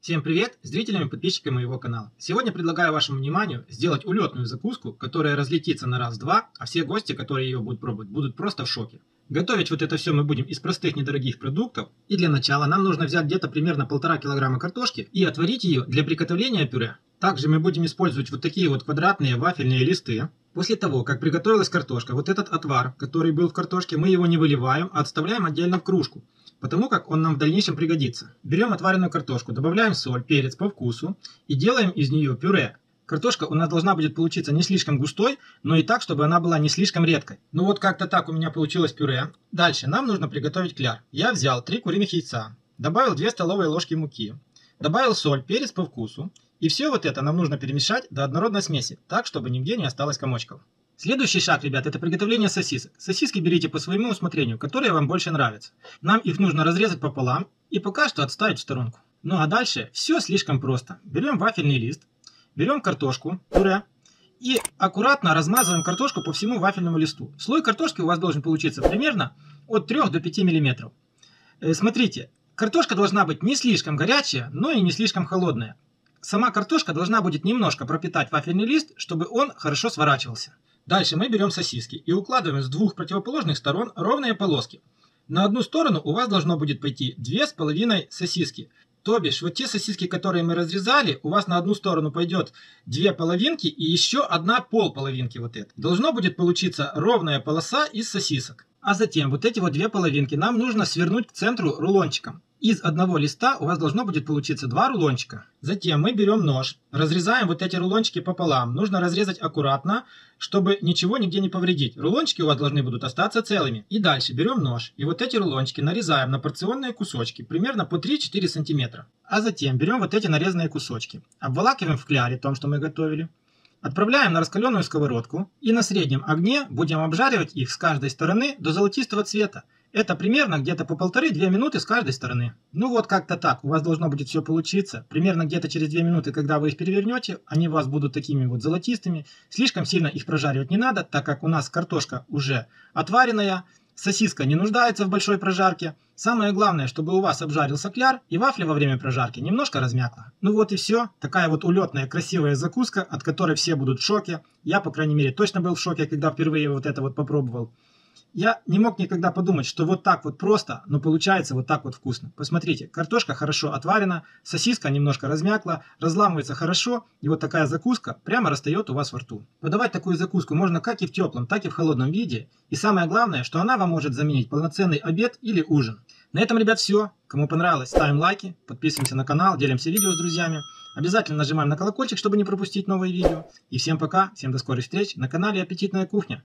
Всем привет, зрителям и подписчикам моего канала. Сегодня предлагаю вашему вниманию сделать улетную закуску, которая разлетится на раз-два, а все гости, которые ее будут пробовать, будут просто в шоке. Готовить вот это все мы будем из простых недорогих продуктов. И для начала нам нужно взять где-то примерно 1,5 килограмма картошки и отварить ее для приготовления пюре. Также мы будем использовать вот такие вот квадратные вафельные листы. После того, как приготовилась картошка, вот этот отвар, который был в картошке, мы его не выливаем, а отставляем отдельно в кружку, потому как он нам в дальнейшем пригодится. Берем отваренную картошку, добавляем соль, перец по вкусу и делаем из нее пюре. Картошка у нас должна будет получиться не слишком густой, но и так, чтобы она была не слишком редкой. Ну вот как-то так у меня получилось пюре. Дальше нам нужно приготовить кляр. Я взял 3 куриных яйца, добавил 2 столовые ложки муки, добавил соль, перец по вкусу. И все вот это нам нужно перемешать до однородной смеси, так, чтобы нигде не осталось комочков. Следующий шаг, ребят, это приготовление сосисок. Сосиски берите по своему усмотрению, которые вам больше нравятся. Нам их нужно разрезать пополам и пока что отставить в сторонку. Ну а дальше все слишком просто. Берем вафельный лист, берем картошку, пюре и аккуратно размазываем картошку по всему вафельному листу. Слой картошки у вас должен получиться примерно от 3 до 5 мм. Смотрите, картошка должна быть не слишком горячая, но и не слишком холодная. Сама картошка должна будет немножко пропитать вафельный лист, чтобы он хорошо сворачивался. Дальше мы берем сосиски и укладываем с двух противоположных сторон ровные полоски. На одну сторону у вас должно будет пойти 2,5 сосиски. То бишь, вот те сосиски, которые мы разрезали, у вас на одну сторону пойдет 2 половинки и еще одна полполовинки вот это. Должно будет получиться ровная полоса из сосисок. А затем вот эти вот 2 половинки нам нужно свернуть к центру рулончиком. Из одного листа у вас должно будет получиться 2 рулончика. Затем мы берем нож, разрезаем вот эти рулончики пополам. Нужно разрезать аккуратно, чтобы ничего нигде не повредить. Рулончики у вас должны будут остаться целыми. И дальше берем нож и вот эти рулончики нарезаем на порционные кусочки, примерно по 3-4 см. А затем берем вот эти нарезанные кусочки, обволакиваем в кляре, том, что мы готовили. Отправляем на раскаленную сковородку и на среднем огне будем обжаривать их с каждой стороны до золотистого цвета. Это примерно где-то по 1,5-2 минуты с каждой стороны. Ну вот как-то так у вас должно будет все получиться. Примерно где-то через 2 минуты, когда вы их перевернете, они у вас будут такими вот золотистыми. Слишком сильно их прожаривать не надо, так как у нас картошка уже отваренная. Сосиска не нуждается в большой прожарке. Самое главное, чтобы у вас обжарился кляр и вафля во время прожарки немножко размякла. Ну вот и все. Такая вот улетная красивая закуска, от которой все будут в шоке. Я, по крайней мере, точно был в шоке, когда впервые вот это вот попробовал. Я не мог никогда подумать, что вот так вот просто, но получается вот так вот вкусно. Посмотрите, картошка хорошо отварена, сосиска немножко размякла, разламывается хорошо, и вот такая закуска прямо растает у вас во рту. Подавать такую закуску можно как и в теплом, так и в холодном виде. И самое главное, что она вам может заменить полноценный обед или ужин. На этом, ребят, все. Кому понравилось, ставим лайки, подписываемся на канал, делимся видео с друзьями. Обязательно нажимаем на колокольчик, чтобы не пропустить новые видео. И всем пока, всем до скорых встреч на канале Аппетитная кухня.